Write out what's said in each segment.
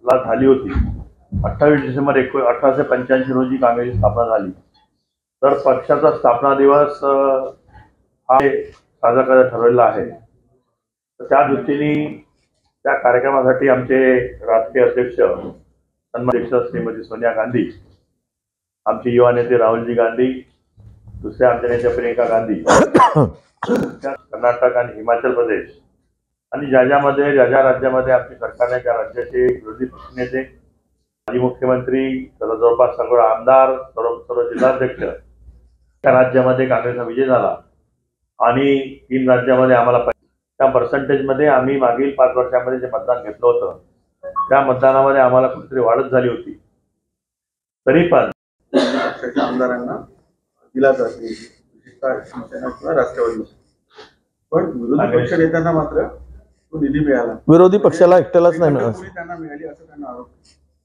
ला झाली होती. 28 डिसेंबर 1885 रोजी काँग्रेसची स्थापना झाली. तर पक्षाचा स्थापना दिवस हा साजरा करायचा ठरवलेला आहे. तर त्या दृष्टीने त्या कार्यक्रमासाठी आमचे राष्ट्रीय अध्यक्ष सन्माननीय अध्यक्ष श्रीमती सोनिया गांधी, आमचे युवा नेते राहुलजी गांधी, दुसरे आमच्या नेत्या प्रियंका गांधी, कर्नाटक आणि हिमाचल प्रदेश आणि ज्या राज्यामध्ये आमची सरकारने त्या राज्याचे विरोधी पक्षनेते, माजी मुख्यमंत्री, जवळपास सगळे आमदार, सर्व जिल्हाध्यक्ष, त्या राज्यामध्ये काँग्रेसचा विजय झाला आणि 3 राज्यामध्ये आम्हाला त्या पर्सेंटेजमध्ये आम्ही मागील 5 वर्षांमध्ये जे मतदान घेतलं होतं त्या मतदानामध्ये आम्हाला कुठेतरी वाढच झाली होती. तरी पण आमदारांना दिला जाते राष्ट्रवादी, पण विरोधी पक्ष नेत्यांना मात्र तो निधी मिळाला. विरोधी पक्षाला एकट्यालाच नाही मिळाला. त्यांना मिळाली असं त्यांना आरोप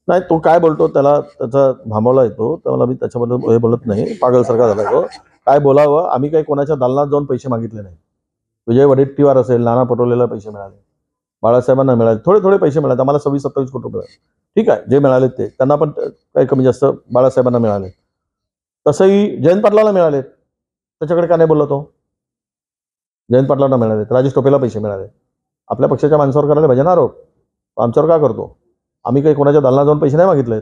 नाही. तो काय बोलतो त्याला त्याचा भांबवला येतो. त्याला मी त्याच्याबद्दल हे बोलत नाही. पागलसारखा झाला तो. काय बोलावं. आम्ही काही कोणाच्या दालनात जाऊन पैसे मागितले नाही. विजय वडेट्टीवार असेल, नाना पटोलेला पैसे मिळाले, बाळासाहेबांना मिळाले, थोडे पैसे मिळाले. आम्हाला 26-27 कोटी रुपये ठीक आहे जे मिळाले ते. त्यांना पण काही कमी जास्त बाळासाहेबांना मिळाले. तसंही जयंत पाटलाला मिळाले. त्याच्याकडे का नाही बोलला तो. जयंत पाटलांना मिळाले, राजेश टोपेला पैसे मिळाले. आपल्या पक्षाच्या माणसावर करायला पाहिजे ना आरोप. आमच्यावर का करतो. आम्ही काही कोणाच्या दालनात जाऊन पैसे नाही मागितलेत.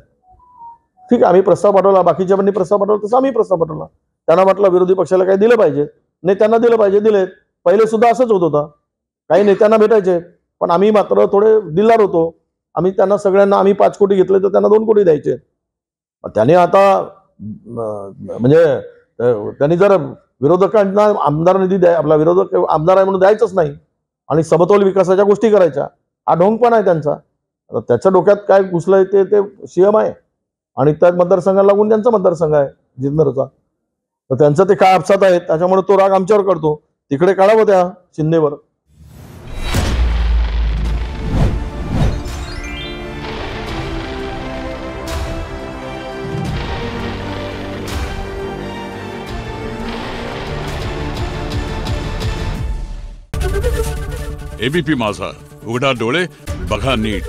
ठीक आहे, आम्ही प्रस्ताव पाठवला, बाकीच्या पण प्रस्ताव पाठवला, तसं आम्ही प्रस्ताव पाठवला. त्यांना म्हटलं विरोधी पक्षाला काही दिलं पाहिजे, नेत्यांना दिलं पाहिजे, दिलेत. पहिले सुद्धा असंच होत होतं. काही नेत्यांना भेटायचे, पण आम्ही मात्र थोडे दिलदार होतो. आम्ही त्यांना सगळ्यांना आम्ही 5 कोटी घेतले तर त्यांना 2 कोटी द्यायचे. त्याने आता म्हणजे त्यांनी जर विरोधकांना आमदार निधी आपला विरोधक आमदार आहे म्हणून द्यायचंच नाही आणि समतोल विकासाच्या गोष्टी करायच्या, हा ढोंग पण आहे त्यांचा. त्याच्या डोक्यात काय घुसलंय ते सीएम आहे आणि त्या मतदारसंघाला लागून त्यांचा मतदारसंघ आहे जुन्नरचा. तर त्यांचं ते काय अपसात आहेत, त्याच्यामुळे तो राग आमच्यावर करतो. तिकडे काढावं त्या शिंदेवर. एबीपी माझा, उघडा डोळे बघा नीट.